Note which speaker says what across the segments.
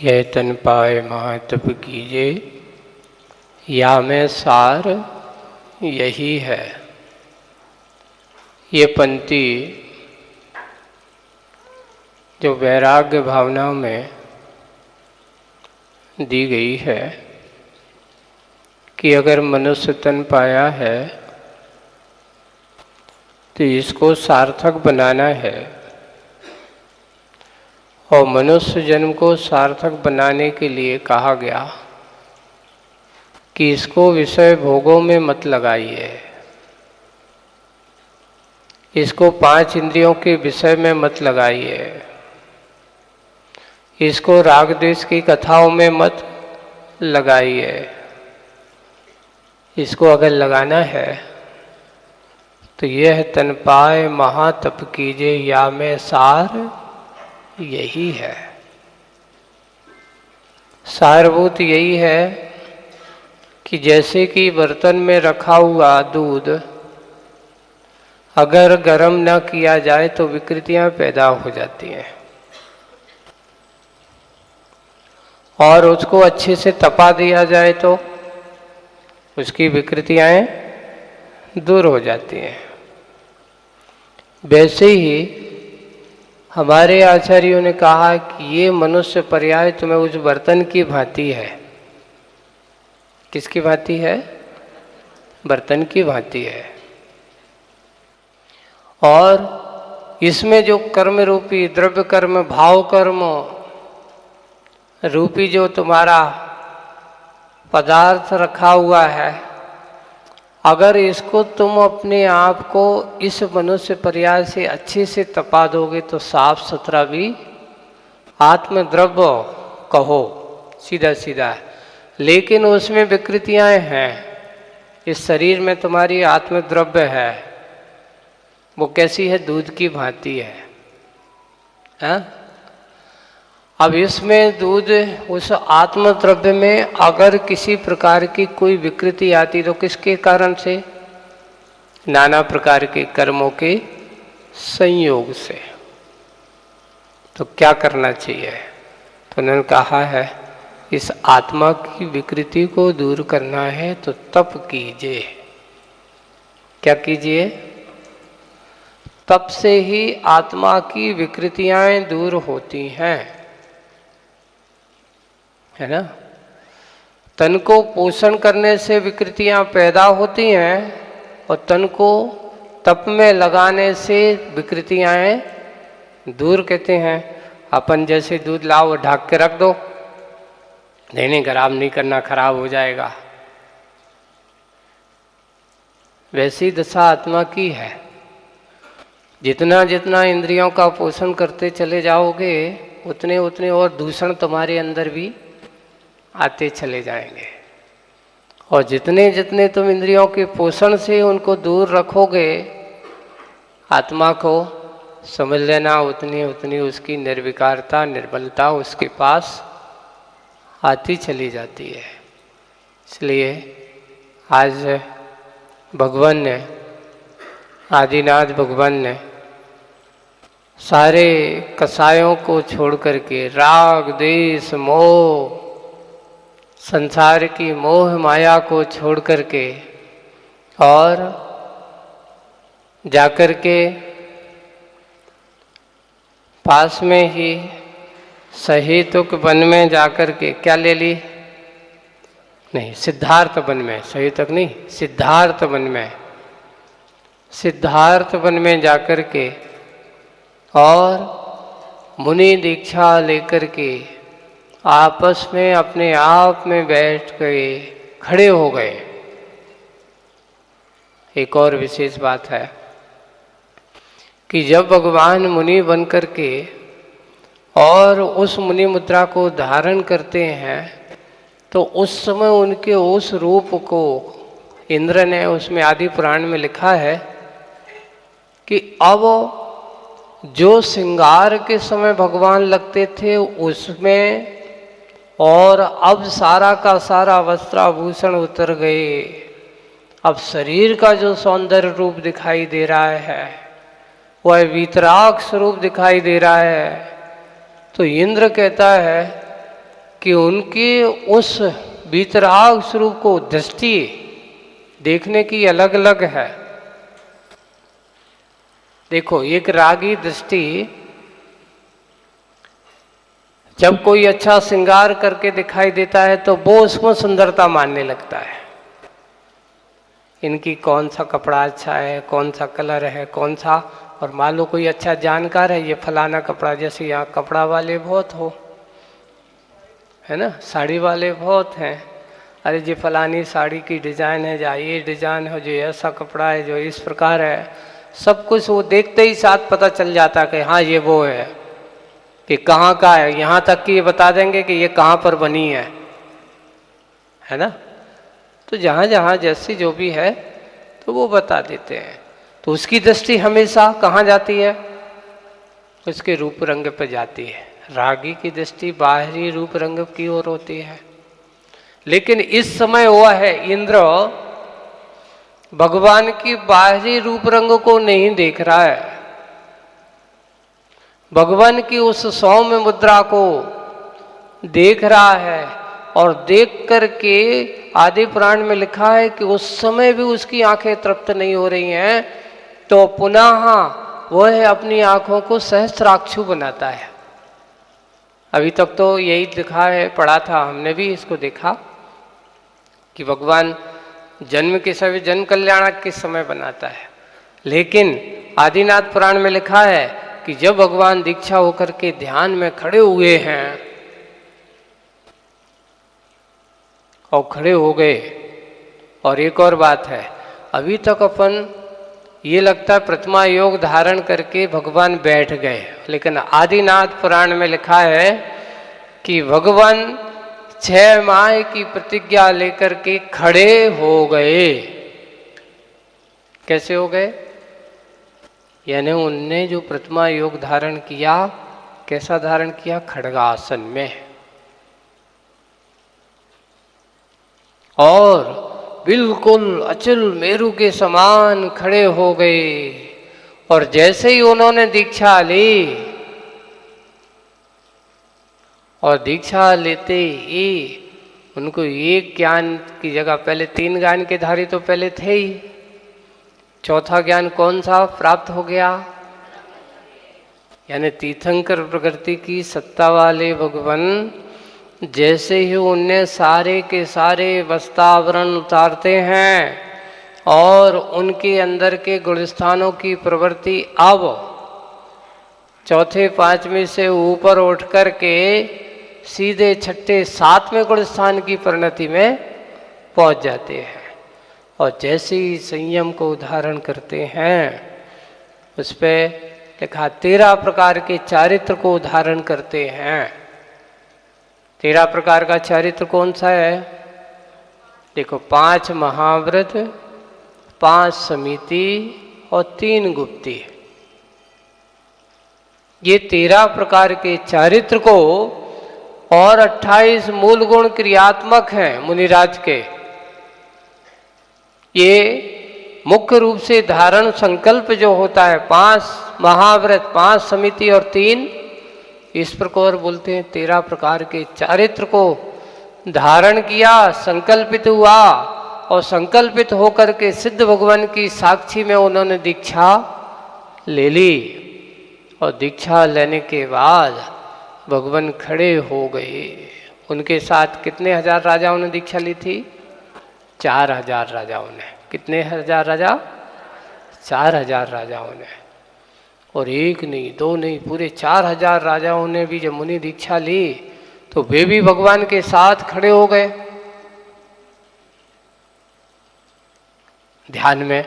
Speaker 1: यह तन पाए महातप कीजे, या में सार यही है। ये पंक्ति जो वैराग्य भावना में दी गई है कि अगर मनुष्य तन पाया है तो इसको सार्थक बनाना है, और मनुष्य जन्म को सार्थक बनाने के लिए कहा गया कि इसको विषय भोगों में मत लगाइए, इसको 5 इंद्रियों के विषय में मत लगाइए, इसको राग द्वेष की कथाओं में मत लगाइए। इसको अगर लगाना है तो यह तन पाए महातप कीजे, या में सार यही है। सारभूत यही है कि जैसे कि बर्तन में रखा हुआ दूध अगर गर्म न किया जाए तो विकृतियां पैदा हो जाती हैं, और उसको अच्छे से तपा दिया जाए तो उसकी विकृतियां दूर हो जाती हैं। वैसे ही हमारे आचार्यों ने कहा कि ये मनुष्य पर्याय तुम्हें उस बर्तन की भांति है। किसकी भांति है? बर्तन की भांति है। और इसमें जो कर्म रूपी द्रव्य कर्म भाव कर्म रूपी जो तुम्हारा पदार्थ रखा हुआ है, अगर इसको तुम अपने आप को इस मनुष्य पर्याय से अच्छे से तपा दोगे तो साफ सुथरा भी आत्मद्रव्य कहो, सीधा सीधा, लेकिन उसमें विकृतियां हैं। इस शरीर में तुम्हारी आत्मद्रव्य है, वो कैसी है? दूध की भांति है, हाँ? अब इसमें दूध, उस आत्मद्रव्य में अगर किसी प्रकार की कोई विकृति आती तो किसके कारण से? नाना प्रकार के कर्मों के संयोग से। तो क्या करना चाहिए? तो उन्होंने कहा है इस आत्मा की विकृति को दूर करना है तो तप कीजिए। क्या कीजिए? तप से ही आत्मा की विकृतियां दूर होती हैं, है ना? तन को पोषण करने से विकृतियां पैदा होती हैं, और तन को तप में लगाने से विकृतियां दूर कहते हैं। अपन जैसे दूध लाओ ढक के रख दो, नहीं खराब नहीं करना, खराब हो जाएगा, वैसी दशा आत्मा की है। जितना जितना इंद्रियों का पोषण करते चले जाओगे उतने उतने और दूषण तुम्हारे अंदर भी आते चले जाएंगे, और जितने जितने तुम इंद्रियों के पोषण से उनको दूर रखोगे आत्मा को, समझ लेना उतनी उतनी उसकी निर्विकारता निर्बलता उसके पास आती चली जाती है। इसलिए आज भगवान ने, आदिनाथ भगवान ने सारे कसायों को छोड़ करके, राग द्वेष मोह, संसार की मोह माया को छोड़ करके, और जाकर के पास में ही सहेतुक वन में जाकर के क्या ले ली? नहीं, सिद्धार्थ वन में, सहेतुक नहीं, सिद्धार्थ वन में, सिद्धार्थ वन में जाकर के और मुनि दीक्षा लेकर के आपस में अपने आप में बैठ गए, खड़े हो गए। एक और विशेष बात है कि जब भगवान मुनि बन करके और उस मुनि मुद्रा को धारण करते हैं तो उस समय उनके उस रूप को इंद्र ने, उसमें आदि पुराण में लिखा है कि अब जो श्रृंगार के समय भगवान लगते थे उसमें, और अब सारा का सारा वस्त्राभूषण उतर गए, अब शरीर का जो सौंदर्य रूप दिखाई दे रहा है वह वीतराग स्वरूप दिखाई दे रहा है। तो इंद्र कहता है कि उनके उस वीतराग स्वरूप को दृष्टि देखने की अलग अलग है। देखो, एक रागी दृष्टि जब कोई अच्छा श्रृंगार करके दिखाई देता है तो वो उसमें सुंदरता मानने लगता है। इनकी कौन सा कपड़ा अच्छा है, कौन सा कलर है, कौन सा, और मान लो कोई अच्छा जानकार है, ये फलाना कपड़ा, जैसे यहाँ कपड़ा वाले बहुत हो, है ना, साड़ी वाले बहुत हैं, अरे जी फलानी साड़ी की डिजाइन है, या ये डिजाइन है, जो ऐसा कपड़ा है, जो इस प्रकार है, सब कुछ वो देखते ही साथ पता चल जाता कि हाँ ये वो है, कि कहाँ का है, यहाँ तक कि ये बता देंगे कि ये कहाँ पर बनी है ना। तो जहाँ जहाँ जैसी जो भी है तो वो बता देते हैं। तो उसकी दृष्टि हमेशा कहाँ जाती है? उसके रूप रंग पर जाती है। रागी की दृष्टि बाहरी रूप रंग की ओर होती है। लेकिन इस समय हुआ है इंद्र भगवान की बाहरी रूप रंग को नहीं देख रहा है, भगवान की उस सौम्य मुद्रा को देख रहा है। और देख करके आदि पुराण में लिखा है कि उस समय भी उसकी आंखें तृप्त नहीं हो रही हैं, तो पुनः वह अपनी आंखों को सहस्त्राक्षु बनाता है। अभी तक तो यही लिखा है, पढ़ा था हमने भी, इसको देखा कि भगवान जन्म के समय जन कल्याणक किस समय बनाता है। लेकिन आदिनाथ पुराण में लिखा है कि जब भगवान दीक्षा होकर के ध्यान में खड़े हुए हैं और खड़े हो गए। और एक और बात है, अभी तक अपन ये लगता है प्रतिमा योग धारण करके भगवान बैठ गए, लेकिन आदिनाथ पुराण में लिखा है कि भगवान 6 माह की प्रतिज्ञा लेकर के खड़े हो गए। कैसे हो गए? यानी उनने जो प्रतिमा योग धारण किया, कैसा धारण किया? खड्गासन में। और बिल्कुल अचल मेरु के समान खड़े हो गए। और जैसे ही उन्होंने दीक्षा ली, और दीक्षा लेते ही उनको एक ज्ञान की जगह पहले 3 ज्ञान के धारी तो पहले थे ही, चौथा ज्ञान कौन सा प्राप्त हो गया? यानी तीर्थंकर प्रकृति की सत्ता वाले भगवान जैसे ही उनने सारे के सारे वस्त्रावरण उतारते हैं और उनके अंदर के गुणस्थानों की प्रवृत्ति अब चौथे 5वें से ऊपर उठ कर के सीधे 6ठे 7वें गुणस्थान की परिणति में पहुंच जाते हैं। और जैसे ही संयम को धारण करते हैं, उस पर लिखा 13 प्रकार के चारित्र को धारण करते हैं। 13 प्रकार का चारित्र कौन सा है? देखो, 5 महाव्रत, 5 समिति और 3 गुप्ती। ये 13 प्रकार के चारित्र को, और 28 मूल गुण क्रियात्मक हैं मुनिराज के। ये मुख्य रूप से धारण संकल्प जो होता है, 5 महाव्रत, 5 समिति और 3, इस प्रकार बोलते हैं 13 प्रकार के चारित्र को धारण किया, संकल्पित हुआ, और संकल्पित होकर के सिद्ध भगवान की साक्षी में उन्होंने दीक्षा ले ली। और दीक्षा लेने के बाद भगवान खड़े हो गए। उनके साथ कितने हजार राजाओं ने दीक्षा ली थी? 4000 राजाओं ने। कितने हजार राजा? 4000 राजाओं ने। और एक नहीं, 2 नहीं, पूरे 4000 राजाओं ने भी जब मुनि दीक्षा ली तो वे भी भगवान के साथ खड़े हो गए ध्यान में।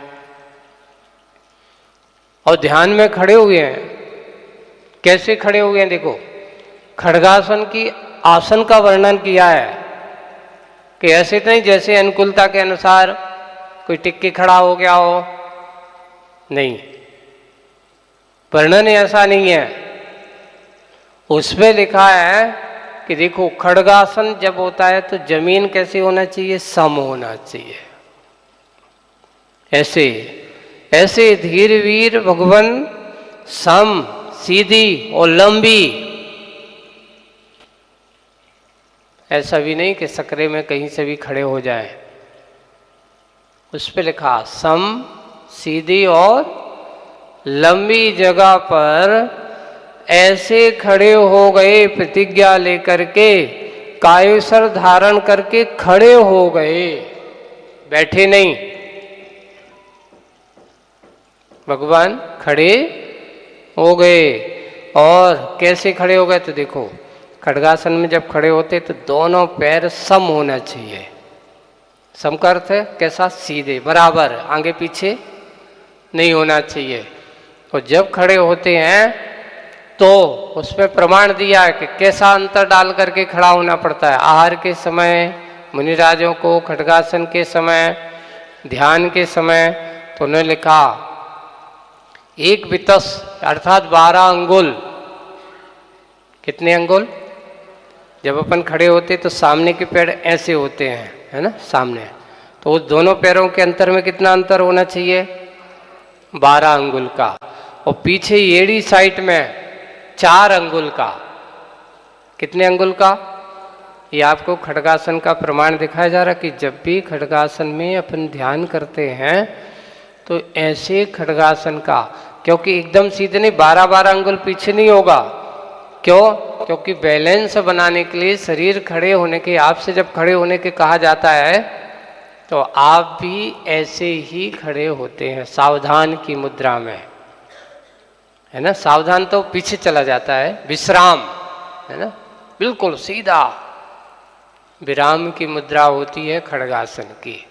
Speaker 1: और ध्यान में खड़े हुए हैं। कैसे खड़े हुए हैं? देखो, खड्गासन की आसन का वर्णन किया है कि ऐसे नहीं जैसे अनुकूलता के अनुसार कोई टिक के खड़ा हो गया हो, नहीं, वर्णन ऐसा नहीं है। उसमें लिखा है कि देखो, खड्गासन जब होता है तो जमीन कैसे होना चाहिए? सम होना चाहिए। ऐसे ऐसे धीर वीर भगवान सम, सीधी और लंबी ऐसा भी नहीं कि सकरे में कहीं से भी खड़े हो जाए। उस पे लिखा सम, सीधी और लंबी जगह पर ऐसे खड़े हो गए, प्रतिज्ञा लेकर के, कायसर धारण करके खड़े हो गए, बैठे नहीं। भगवान खड़े हो गए। और कैसे खड़े हो गए? तो देखो, खड्गासन में जब खड़े होते तो दोनों पैर सम होना चाहिए। सम का अर्थ है कैसा? सीधे, बराबर, आगे पीछे नहीं होना चाहिए। और जब खड़े होते हैं तो उसमें प्रमाण दिया है कि कैसा अंतर डाल करके खड़ा होना पड़ता है। आहार के समय मुनिराजों को, खड्गासन के समय, ध्यान के समय, तो उन्होंने लिखा 1 वितस अर्थात 12 अंगुल। कितने अंगुल? जब अपन खड़े होते तो सामने के पैर ऐसे होते हैं, है ना, सामने, तो उस दोनों पैरों के अंतर में कितना अंतर होना चाहिए? 12 अंगुल का। और पीछे एड़ी साइड में 4 अंगुल का। कितने अंगुल का? ये आपको खड्गासन का प्रमाण दिखाया जा रहा है कि जब भी खड्गासन में अपन ध्यान करते हैं तो ऐसे खड्गासन का, क्योंकि एकदम सीधे नहीं, 12-12 अंगुल पीछे नहीं होगा। क्यों? क्योंकि बैलेंस बनाने के लिए शरीर खड़े होने के, आपसे जब खड़े होने के कहा जाता है तो आप भी ऐसे ही खड़े होते हैं, सावधान की मुद्रा में, है ना। सावधान तो पीछे चला जाता है, विश्राम, है ना, बिल्कुल सीधा। विराम की मुद्रा होती है खड्गासन की।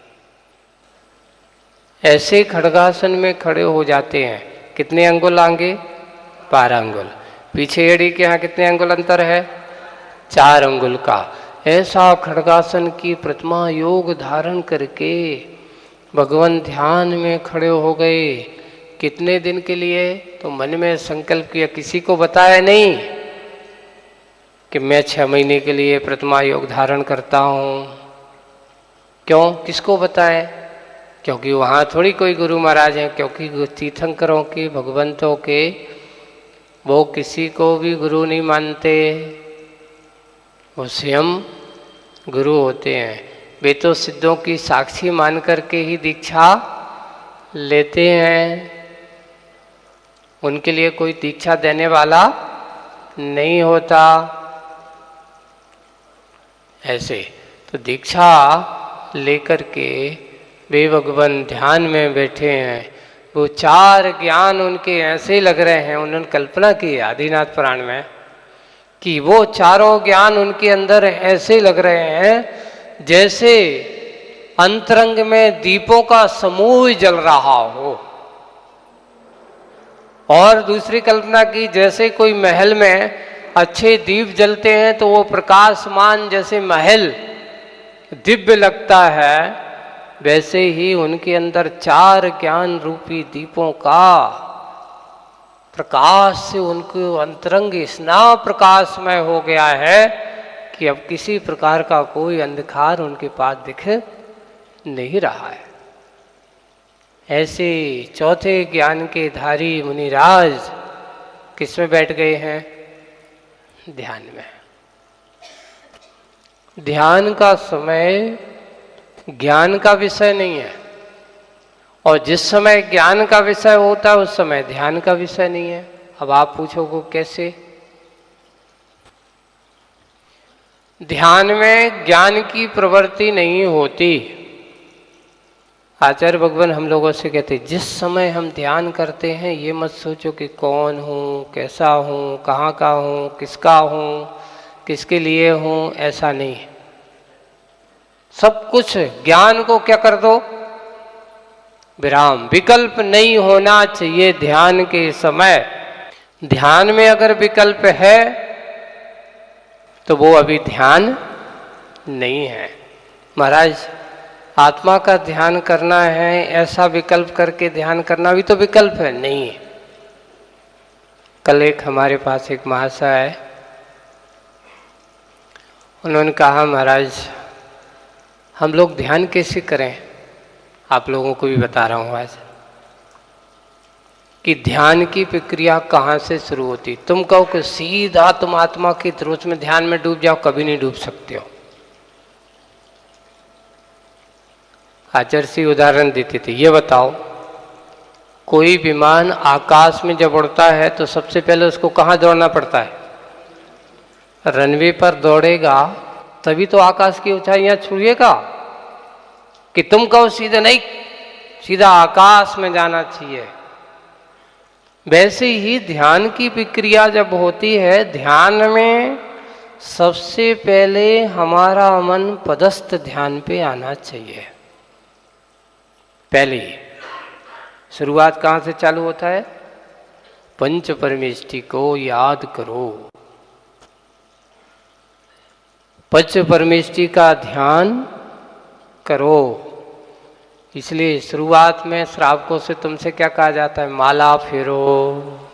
Speaker 1: ऐसे खड्गासन में खड़े हो जाते हैं। कितने अंगुल आगे? 12 अंगुल। पीछे एड़ी के यहाँ कितने अंगुल अंतर है? 4 अंगुल का। ऐसा खड्गासन की प्रतिमा योग धारण करके भगवान ध्यान में खड़े हो गए। कितने दिन के लिए? तो मन में संकल्प किया, किसी को बताया नहीं कि मैं 6 महीने के लिए प्रतिमा योग धारण करता हूँ। क्यों? किसको बताएं? क्योंकि वहाँ थोड़ी कोई गुरु महाराज हैं, क्योंकि तीर्थंकरों के, भगवंतों के, वो किसी को भी गुरु नहीं मानते, वो स्वयं गुरु होते हैं। वे तो सिद्धों की साक्षी मान करके ही दीक्षा लेते हैं, उनके लिए कोई दीक्षा देने वाला नहीं होता। ऐसे तो दीक्षा लेकर के वे भगवान ध्यान में बैठे हैं। वो 4 ज्ञान उनके ऐसे लग रहे हैं, उन्होंने कल्पना की है आदिनाथ पुराण में कि वो चारों ज्ञान उनके अंदर ऐसे लग रहे हैं जैसे अंतरंग में दीपों का समूह जल रहा हो। और दूसरी कल्पना की, जैसे कोई महल में अच्छे दीप जलते हैं तो वो प्रकाशमान जैसे महल दिव्य लगता है, वैसे ही उनके अंदर 4 ज्ञान रूपी दीपों का प्रकाश से उनको अंतरंग इतना प्रकाशमय हो गया है कि अब किसी प्रकार का कोई अंधकार उनके पास दिख नहीं रहा है। ऐसे चौथे ज्ञान के धारी मुनिराज किस में बैठ गए हैं? ध्यान में। ध्यान का समय ज्ञान का विषय नहीं है, और जिस समय ज्ञान का विषय होता है उस समय ध्यान का विषय नहीं है। अब आप पूछोगे कैसे? ध्यान में ज्ञान की प्रवृत्ति नहीं होती। आचार्य भगवान हम लोगों से कहते, जिस समय हम ध्यान करते हैं ये मत सोचो कि कौन हूँ, कैसा हूँ, कहाँ का हूँ, किसका हूँ, किसके लिए हूँ, ऐसा नहीं है। सब कुछ ज्ञान को क्या कर दो? विराम। विकल्प नहीं होना चाहिए ध्यान के समय। ध्यान में अगर विकल्प है तो वो अभी ध्यान नहीं है। महाराज आत्मा का ध्यान करना है, ऐसा विकल्प करके ध्यान करना भी तो विकल्प है? नहीं। कल एक हमारे पास एक महाशय है, उन्होंने कहा महाराज हम लोग ध्यान कैसे करें? आप लोगों को भी बता रहा हूँ आज कि ध्यान की प्रक्रिया कहाँ से शुरू होती। तुम कहो कि सीधा तुम आत्मा की त्रोच में ध्यान में डूब जाओ, कभी नहीं डूब सकते हो। आचार्य उदाहरण देते थे, ये बताओ कोई विमान आकाश में जब उड़ता है तो सबसे पहले उसको कहाँ दौड़ना पड़ता है? रनवे पर दौड़ेगा तभी तो आकाश की ऊंचाइयां छुएगा, कि तुम कहो सीधे नहीं, सीधा आकाश में जाना चाहिए। वैसे ही ध्यान की प्रक्रिया जब होती है, ध्यान में सबसे पहले हमारा मन पदस्थ ध्यान पे आना चाहिए। पहले शुरुआत कहाँ से चालू होता है? पंच परमेष्टि को याद करो, पंच परमेष्टि का ध्यान करो। इसलिए शुरुआत में श्रावकों से तुमसे क्या कहा जाता है? माला फेरो।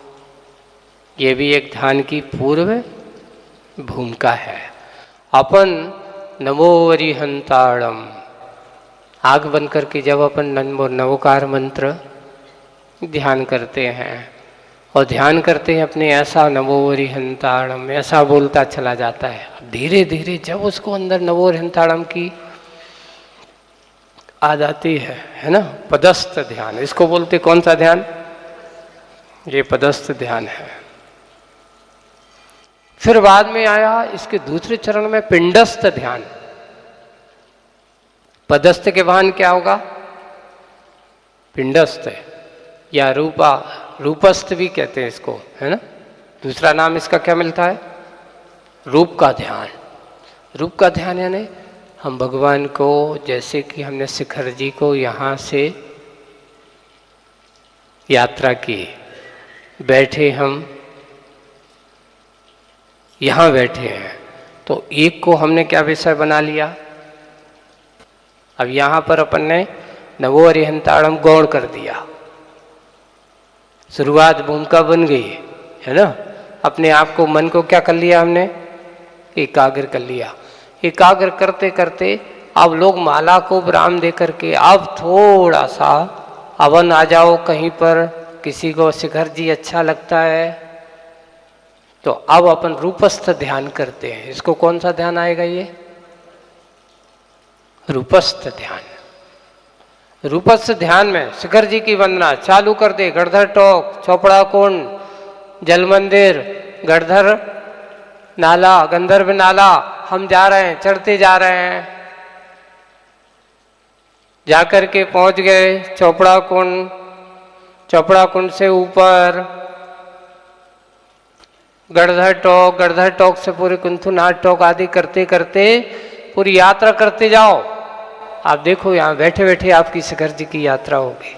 Speaker 1: ये भी एक ध्यान की पूर्व भूमिका है। अपन नमो वरिहंताड़म, आग बंद करके जब अपन नमोकार मंत्र ध्यान करते हैं और ध्यान करते हैं अपने, ऐसा नमो वरिहंताड़म ऐसा बोलता चला जाता है। धीरे धीरे जब उसको अंदर नमो वरिहंताड़म की आ जाती है ना, पदस्थ ध्यान इसको बोलते। कौन सा ध्यान? ये पदस्थ ध्यान है। फिर बाद में आया इसके दूसरे चरण में पिंडस्थ ध्यान। पदस्थ के भान क्या होगा? पिंडस्थ या रूपस्थ भी कहते हैं इसको, है ना। दूसरा नाम इसका क्या मिलता है? रूप का ध्यान। रूप का ध्यान यानी हम भगवान को, जैसे कि हमने शिखर जी को यहाँ से यात्रा की, बैठे हम यहाँ बैठे हैं, तो एक को हमने क्या विषय बना लिया। अब यहाँ पर अपन ने नमो वरिहंताड़म गौण कर दिया, शुरुआत भूमिका बन गई, है ना। अपने आप को, मन को क्या कर लिया हमने? एकाग्र कर लिया। एकाग्र करते करते अब लोग माला को विराम दे करके अब थोड़ा सा अवन आ जाओ कहीं पर, किसी को शिखर जी अच्छा लगता है तो अब अपन रूपस्थ ध्यान करते हैं। इसको कौन सा ध्यान आएगा? ये रूपस्थ ध्यान। रूपस्थ ध्यान में शिखर जी की वंदना चालू कर दे। गढ़धर टोक, चौपड़ा कुंड, जल मंदिर, गढ़धर नाला, गंधर्व नाला, हम जा रहे हैं, चढ़ते जा रहे हैं। जाकर के पहुंच गए चौपड़ा कुंड, चौपड़ा कुंड से ऊपर गढ़धर टोक, गढ़धर टोक से पूरे कुंथुनाथ टोक आदि करते करते पूरी यात्रा करते जाओ। आप देखो यहाँ बैठे बैठे आपकी शिखर जी की यात्रा होगी।